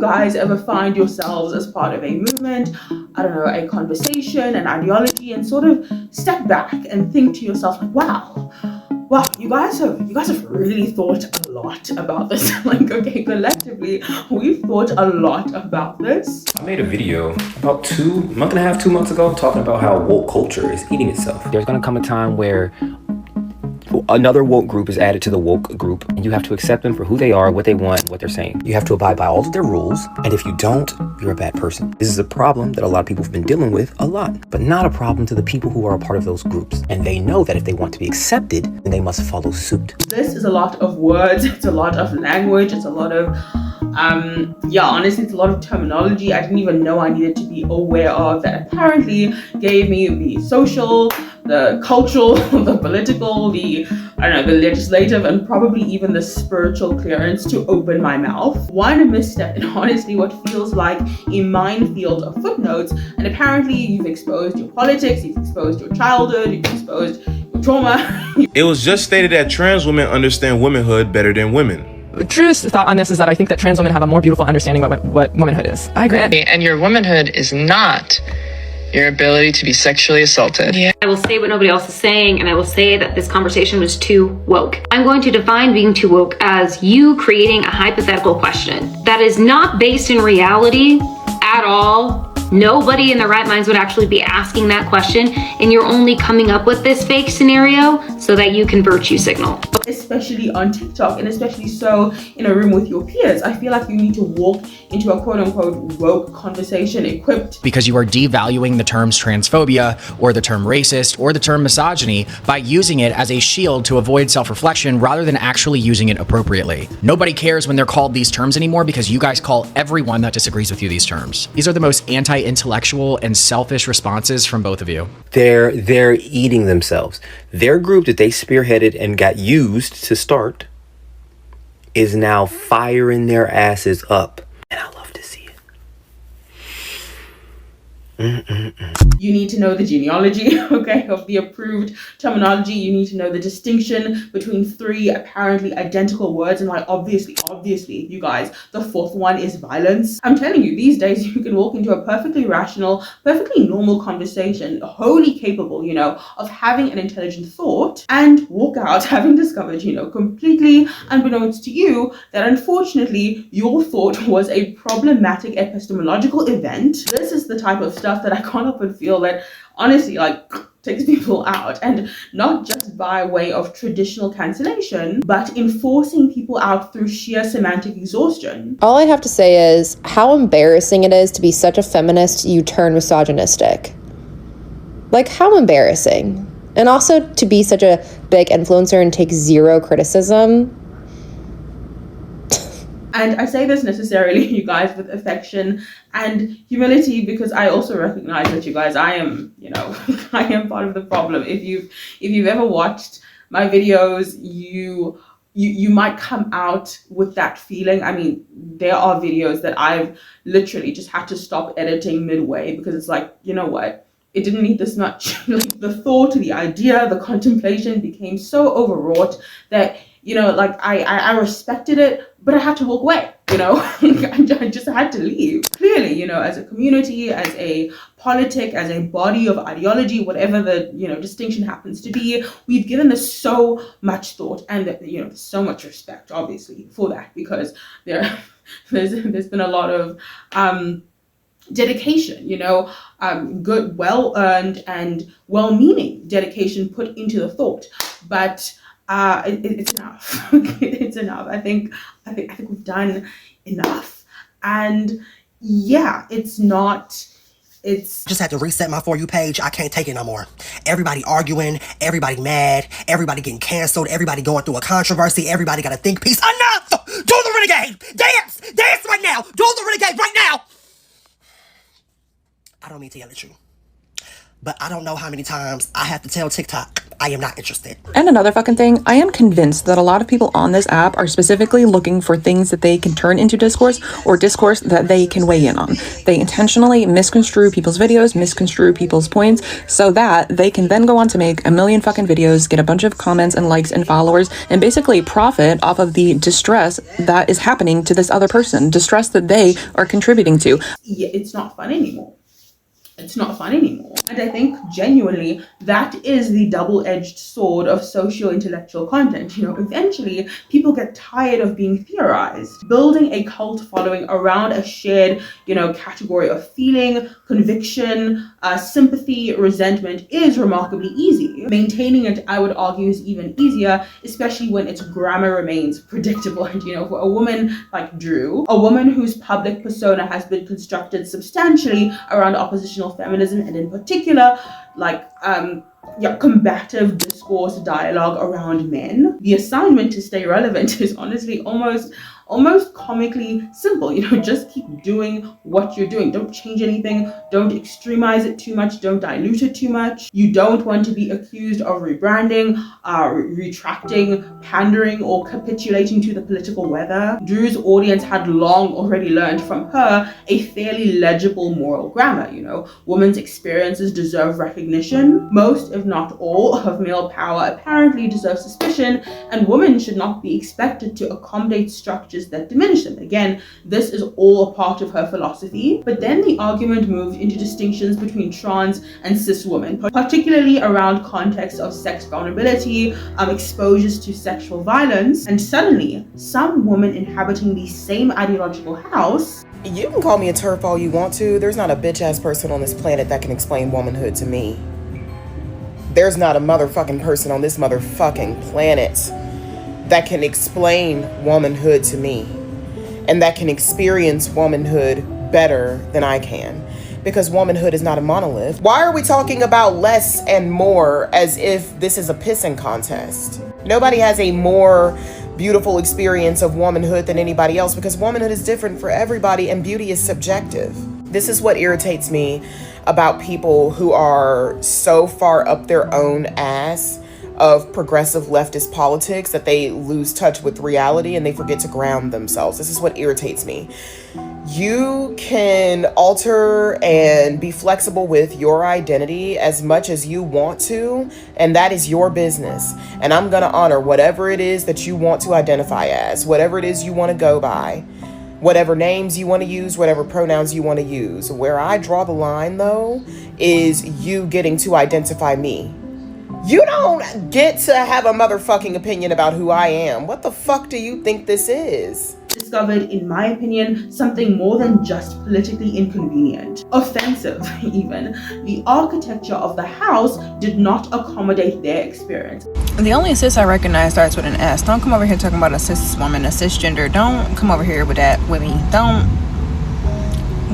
you guys ever find yourselves as part of a movement, I don't know, a conversation, an ideology, and sort of step back and think to yourself, like, wow, you guys have really thought a lot about this. Like, okay, collectively, we've thought a lot about this. I made a video about a month and a half, 2 months ago, talking about how woke culture is eating itself. There's gonna come a time where another woke group is added to the woke group, and you have to accept them for who they are, what they want, what they're saying. You have to abide by all of their rules, and if you don't, you're a bad person. This is a problem that a lot of people have been dealing with a lot, but not a problem to the people who are a part of those groups. And they know that if they want to be accepted, then they must follow suit. This is a lot of words, it's a lot of language, it's a lot of honestly, it's a lot of terminology I didn't even know I needed to be aware of, that apparently gave me the social, the cultural, the political, the legislative, and probably even the spiritual clearance to open my mouth. One misstep in honestly what feels like a minefield of footnotes, and apparently you've exposed your politics, you've exposed your childhood, you've exposed your trauma. It was just stated that trans women understand womanhood better than women. Drew's thought on this is that I think that trans women have a more beautiful understanding of what womanhood is. I agree. And your womanhood is not your ability to be sexually assaulted. Yeah. I will say what nobody else is saying, and I will say that this conversation was too woke. I'm going to define being too woke as you creating a hypothetical question that is not based in reality at all. Nobody in their right minds would actually be asking that question, and you're only coming up with this fake scenario so that you can virtue signal. Especially on TikTok, and especially so in a room with your peers. I feel like you need to walk into a quote-unquote woke conversation equipped. Because you are devaluing the terms transphobia, or the term racist, or the term misogyny by using it as a shield to avoid self-reflection rather than actually using it appropriately. Nobody cares when they're called these terms anymore because you guys call everyone that disagrees with you these terms. These are the most anti-intellectual and selfish responses from both of you. They're eating themselves. Their group that they spearheaded and got used to start is now firing their asses up. And I love to see it. You need to know the genealogy, okay, of the approved terminology. You need to know the distinction between three apparently identical words, and like obviously, you guys, the fourth one is violence. I'm telling you, these days you can walk into a perfectly rational, perfectly normal conversation, wholly capable, of having an intelligent thought, and walk out having discovered, completely unbeknownst to you, that unfortunately your thought was a problematic epistemological event. This is the type of stuff that I can't help but feel that honestly takes people out, and not just by way of traditional cancellation, but enforcing people out through sheer semantic exhaustion. All I have to say is how embarrassing it is to be such a feminist you turn misogynistic. Like, how embarrassing. And also to be such a big influencer and take zero criticism. And I say this necessarily, you guys, with affection and humility, because I also recognize that, you guys, I am, I am part of the problem. If you've ever watched my videos, you might come out with that feeling. I mean, there are videos that I've literally just had to stop editing midway because it's like, you know what? It didn't need this much. Like, the thought, the idea, the contemplation became so overwrought that, I respected it, but I had to walk away, I just had to leave. Clearly, as a community, as a politic, as a body of ideology, whatever the, distinction happens to be, we've given this so much thought and, so much respect, obviously, for that, because there's been a lot of, dedication, good, well-earned and well-meaning dedication put into the thought, but it's enough. It's enough. I think we've done enough, and yeah, it's just had to reset my For You page. I can't take it no more. Everybody arguing, everybody mad, everybody getting canceled, everybody going through a controversy, everybody got a think piece. Enough! Do the renegade! Dance right now! Do the renegade right now! I don't mean to yell at you, but I don't know how many times I have to tell TikTok I am not interested. And another fucking thing, I am convinced that a lot of people on this app are specifically looking for things that they can turn into discourse or discourse that they can weigh in on. They intentionally misconstrue people's videos, misconstrue people's points, so that they can then go on to make a million fucking videos, get a bunch of comments and likes and followers, and basically profit off of the distress that is happening to this other person, distress that they are contributing to. Yeah, it's not fun anymore. It's not fun anymore. And I think genuinely that is the double-edged sword of socio-intellectual content. You know, eventually people get tired of being theorized. Building a cult following around a shared, you know, category of feeling, conviction, sympathy, resentment is remarkably easy. Maintaining it, I would argue, is even easier, especially when its grammar remains predictable. And, you know, for a woman like Drew, a woman whose public persona has been constructed substantially around oppositional feminism, and in particular, like, combative discourse dialogue around men, the assignment to stay relevant is honestly almost comically simple. You know, just keep doing what you're doing. Don't change anything. Don't extremize it too much. Don't dilute it too much. You don't want to be accused of rebranding, retracting, pandering, or capitulating to the political weather. Drew's audience had long already learned from her a fairly legible moral grammar. You know, women's experiences deserve recognition. Most, if not all, of male power apparently deserve suspicion, and women should not be expected to accommodate structures that diminish them. Again, this is all a part of her philosophy. But then the argument moved into distinctions between trans and cis women, particularly around contexts of sex vulnerability, exposures to sexual violence, and suddenly some woman inhabiting the same ideological house. You can call me a TERF all you want to. There's not a bitch-ass person on this planet that can explain womanhood to me. There's not a motherfucking person on this motherfucking planet that can explain womanhood to me and that can experience womanhood better than I can, because womanhood is not a monolith. Why are we talking about less and more as if this is a pissing contest? Nobody has a more beautiful experience of womanhood than anybody else, because womanhood is different for everybody and beauty is subjective. This is what irritates me about people who are so far up their own ass of progressive leftist politics that they lose touch with reality and they forget to ground themselves. This is what irritates me. You can alter and be flexible with your identity as much as you want to, and that is your business. And I'm gonna honor whatever it is that you want to identify as, whatever it is you want to go by, whatever names you want to use, whatever pronouns you want to use. Where I draw the line, though, is you getting to identify me. You don't get to have a motherfucking opinion about who I am. What the fuck do you think this is? Discovered, in my opinion, something more than just politically inconvenient. Offensive, even. The architecture of the house did not accommodate their experience. The only cis I recognize starts with an S. Don't come over here talking about a cis woman, a cisgender. Don't come over here with that with me. Don't.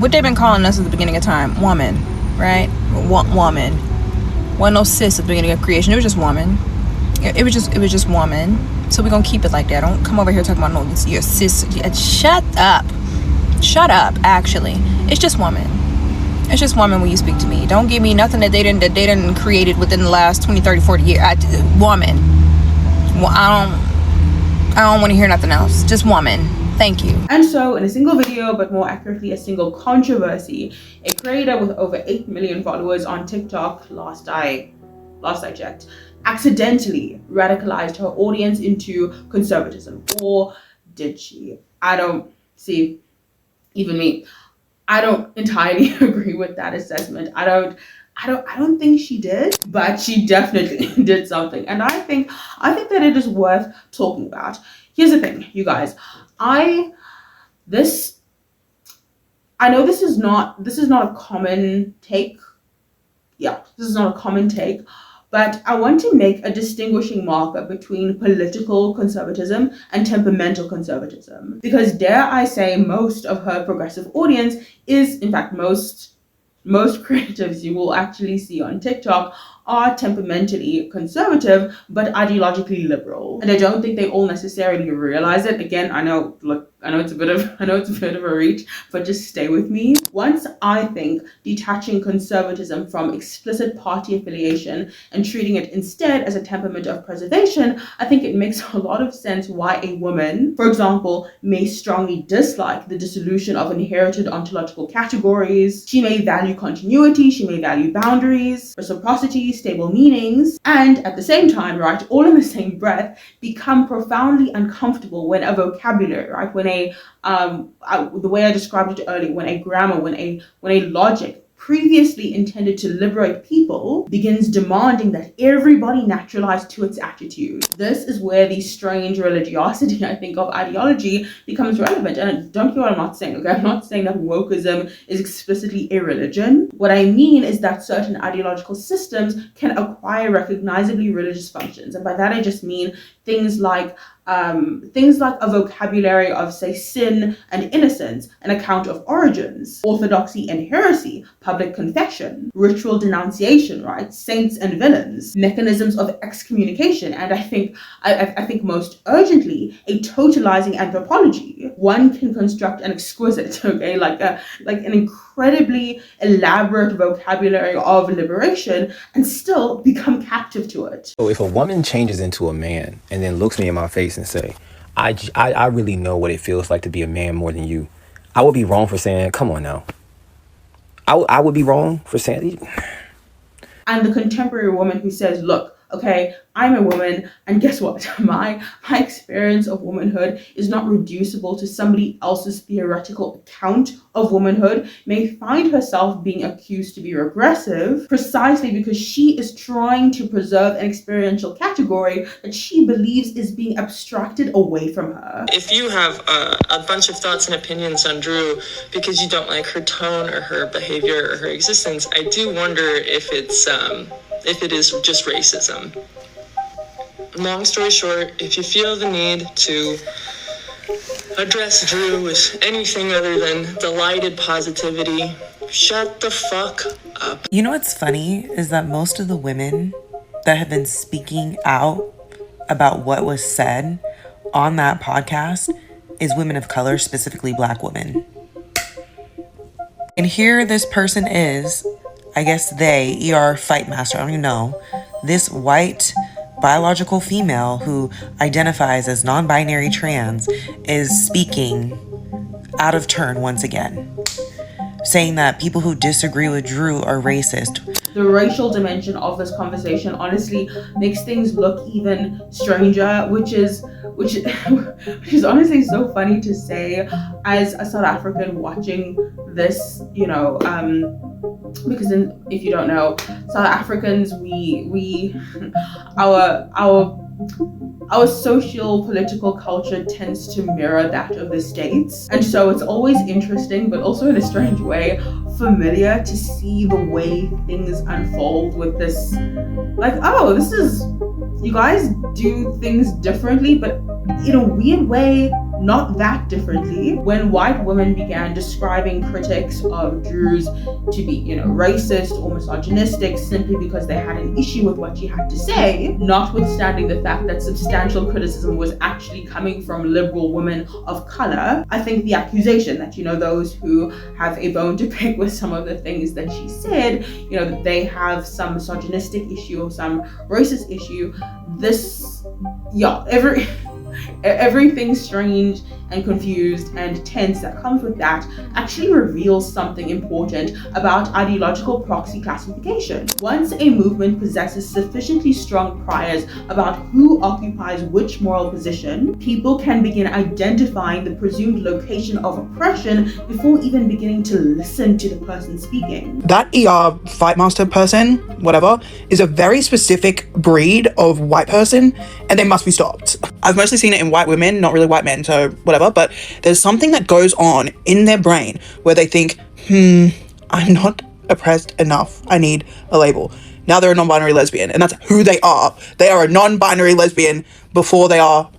What they've been calling us at the beginning of time, woman, right? Woman. Wasn't no cis at the beginning of creation. It was just woman. It was just woman. So we're gonna keep it like that. Don't come over here talking about no, you're cis. Shut up. Shut up. Actually, it's just woman. It's just woman when you speak to me. Don't give me nothing that they didn't created within the last 20, 30, 40 years. Woman. Well, I don't want to hear nothing else. Just woman. Thank you. And so, in a single video, but more accurately a single controversy, a creator with over 8 million followers on TikTok, last I checked, accidentally radicalized her audience into conservatism. Or did she? I don't see, even me, I don't entirely agree with that assessment. I don't think she did, but she definitely did something. And I think that it is worth talking about. Here's the thing, you guys. I know this is not a common take. Yeah, this is not a common take, but I want to make a distinguishing marker between political conservatism and temperamental conservatism, because dare I say most of her progressive audience is, in fact, most creatives you will actually see on TikTok are temperamentally conservative but ideologically liberal, and I don't think they all necessarily realize it. Again, I know it's a bit of a reach, but just stay with me. Once, I think detaching conservatism from explicit party affiliation and treating it instead as a temperament of preservation, I think it makes a lot of sense why a woman, for example, may strongly dislike the dissolution of inherited ontological categories. She may value continuity, she may value boundaries, reciprocity, stable meanings, and at the same time, right, all in the same breath, become profoundly uncomfortable when a vocabulary, right, when the way I described it earlier, when a grammar, when a logic previously intended to liberate people begins demanding that everybody naturalize to its attitude. This is where the strange religiosity, I think, of ideology becomes relevant. And don't get what I'm not saying, okay? I'm not saying that wokeism is explicitly a religion. What I mean is that certain ideological systems can acquire recognizably religious functions. And by that I just mean things like a vocabulary of, say, sin and innocence, an account of origins, orthodoxy and heresy, public confession, ritual denunciation, right, saints and villains, mechanisms of excommunication, and I think most urgently, a totalizing anthropology. One can construct an exquisite, okay, like an incredibly elaborate vocabulary of liberation and still become captive to it. So if a woman changes into a man and then looks me in my face and say, I really know what it feels like to be a man more than you, I would be wrong for saying, come on now. I would be wrong for saying. And the contemporary woman who says, look, okay, I'm a woman, and guess what? My experience of womanhood is not reducible to somebody else's theoretical account of womanhood, may find herself being accused to be regressive precisely because she is trying to preserve an experiential category that she believes is being abstracted away from her. If you have a bunch of thoughts and opinions on Drew because you don't like her tone or her behavior or her existence, I do wonder if it is just racism. Long story short, if you feel the need to address Drew with anything other than delighted positivity, shut the fuck up. You know what's funny is that most of the women that have been speaking out about what was said on that podcast is women of color, specifically Black women. And here this person is, I guess they, ER fight master, I don't even know, this white biological female who identifies as non-binary trans is speaking out of turn once again, saying that people who disagree with Drew are racist. The racial dimension of this conversation honestly makes things look even stranger, which is honestly so funny to say as a South African watching this, you know, because if you don't know, South Africans, our social political culture tends to mirror that of the States. And so it's always interesting, but also in a strange way, familiar to see the way things unfold with this, like, oh, this is, you guys do things differently, but in a weird way, not that differently. When white women began describing critics of Drew's to be, you know, racist or misogynistic simply because they had an issue with what she had to say, notwithstanding the fact that substantial criticism was actually coming from liberal women of color, I think the accusation that, you know, those who have a bone to pick with some of the things that she said, you know, that they have some misogynistic issue or some racist issue, everything strange and confused and tense that comes with that actually reveals something important about ideological proxy classification. Once a movement possesses sufficiently strong priors about who occupies which moral position, people can begin identifying the presumed location of oppression before even beginning to listen to the person speaking. That ER fight master person, whatever, is a very specific breed of white person, and they must be stopped. I've mostly seen it in white women, not really white men, so whatever, but there's something that goes on in their brain where they think, I'm not oppressed enough, I need a label. Now they're a non-binary lesbian, and that's who they are. They are a non-binary lesbian before they are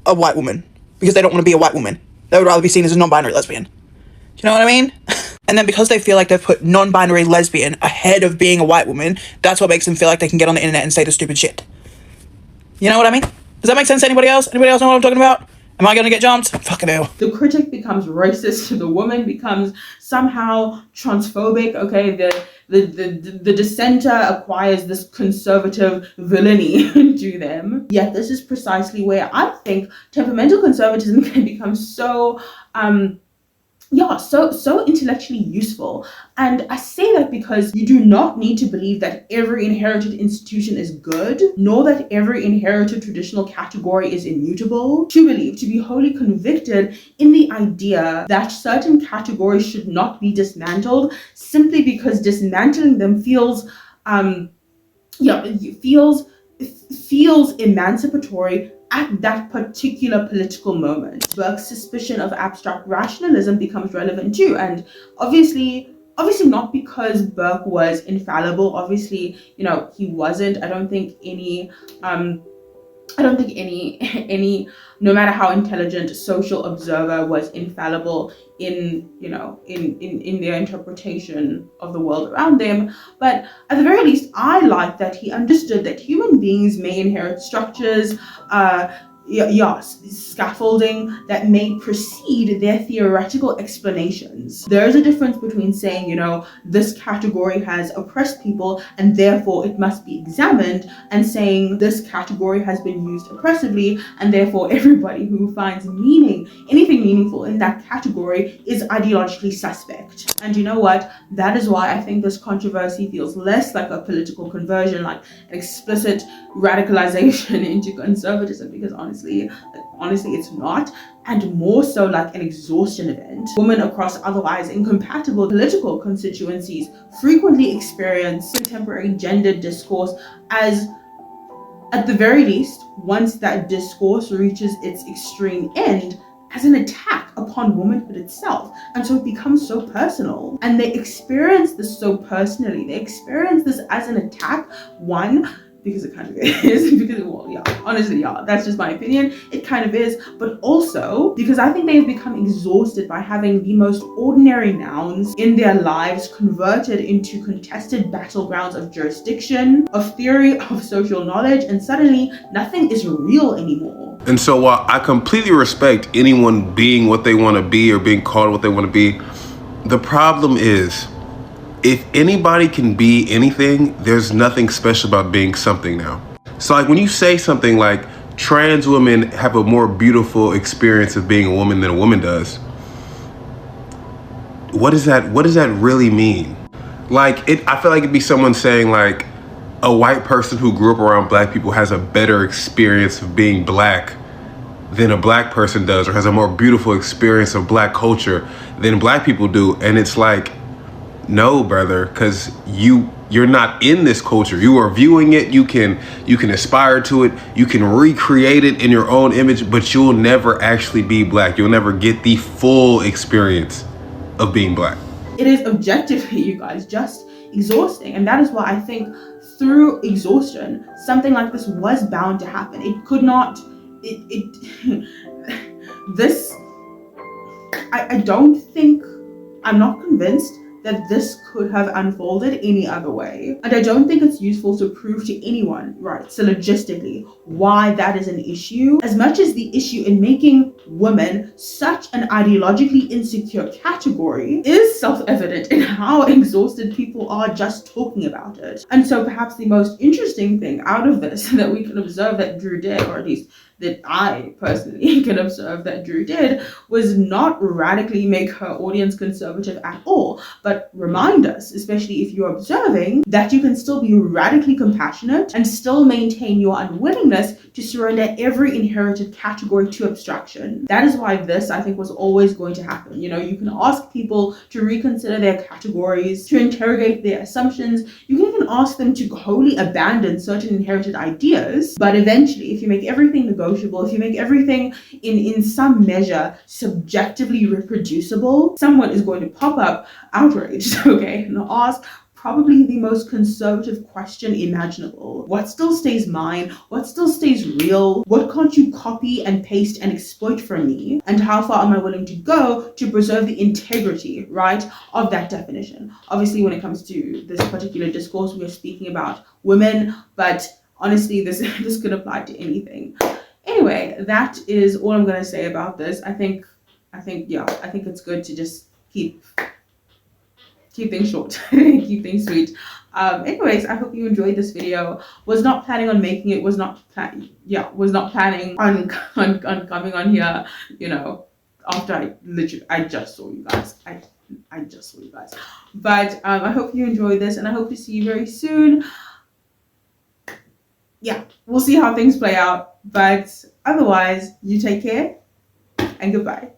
a white woman, because they don't want to be a white woman. They would rather be seen as a non-binary lesbian. Do you know what I mean? And then because they feel like they've put non-binary lesbian ahead of being a white woman, that's what makes them feel like they can get on the internet and say the stupid shit. You know what I mean? Does that make sense to anybody else? Anybody else know what I'm talking about? Am I going to get jumped? Fucking hell. The critic becomes racist. The woman becomes somehow transphobic. Okay, the dissenter acquires this conservative villainy to them. Yet this is precisely where I think temperamental conservatism can become so so intellectually useful. And I say that because you do not need to believe that every inherited institution is good, nor that every inherited traditional category is immutable, to be wholly convicted in the idea that certain categories should not be dismantled simply because dismantling them feels emancipatory at that particular political moment. Burke's suspicion of abstract rationalism becomes relevant too, and obviously not because Burke was infallible. Obviously, he wasn't. I don't think any no matter how intelligent social observer was infallible in their interpretation of the world around them. But at the very least, I like that he understood that human beings may inherit structures, scaffolding that may precede their theoretical explanations. There is a difference between saying, this category has oppressed people and therefore it must be examined, and saying this category has been used oppressively and therefore everybody who finds anything meaningful in that category is ideologically suspect. And you know what? That is why I think this controversy feels less like a political conversion, like an explicit radicalization into conservatism, because honestly it's not, and more so like an exhaustion event. Women across otherwise incompatible political constituencies frequently experience contemporary gendered discourse as, at the very least, once that discourse reaches its extreme end, as an attack upon womanhood itself. And so it becomes so personal. And they experience this so personally. They experience this as an attack, one, because it kind of is, honestly, that's just my opinion, it kind of is, but also because I think they've become exhausted by having the most ordinary nouns in their lives converted into contested battlegrounds of jurisdiction, of theory, of social knowledge, and suddenly nothing is real anymore. And so while I completely respect anyone being what they want to be or being called what they want to be, the problem is, if anybody can be anything, there's nothing special about being something now. So like when you say something like trans women have a more beautiful experience of being a woman than a woman does, what does that really mean? Like I feel like it'd be someone saying like a white person who grew up around black people has a better experience of being black than a black person does, or has a more beautiful experience of black culture than black people do. And it's like, no, brother, because you're not in this culture. You are viewing it. You can aspire to it. You can recreate it in your own image, but you'll never actually be black. You'll never get the full experience of being black. It is objectively, you guys, just exhausting. And that is why I think through exhaustion, something like this was bound to happen. It could not, I'm not convinced that this could have unfolded any other way. And I don't think it's useful to prove to anyone, right, syllogistically, why that is an issue, as much as the issue in making women such an ideologically insecure category is self-evident in how exhausted people are just talking about it. And so perhaps the most interesting thing out of this that we can observe that Drew did, or at least that I personally can observe that Drew did, was not radically make her audience conservative at all, but remind us, especially if you're observing, that you can still be radically compassionate and still maintain your unwillingness to surrender every inherited category to abstraction. That is why this, I think, was always going to happen. You can ask people to reconsider their categories, to interrogate their assumptions. You can even ask them to wholly abandon certain inherited ideas, but eventually, if you make everything negotiable, if you make everything in some measure subjectively reproducible, someone is going to pop up outraged, okay, and ask probably the most conservative question imaginable. What still stays mine? What still stays real? What can't you copy and paste and exploit from me? And how far am I willing to go to preserve the integrity, right, of that definition? Obviously, when it comes to this particular discourse, we are speaking about women, but honestly, this could apply to anything. Anyway, that is all I'm gonna say about this. I think it's good to just keep things short, keep things sweet. Anyways, I hope you enjoyed this video. Was not planning on making it, was not planning on coming on here, you know, after I just saw you guys. I just saw you guys. But I hope you enjoyed this, and I hope to see you very soon. Yeah, we'll see how things play out. But otherwise, you take care and goodbye.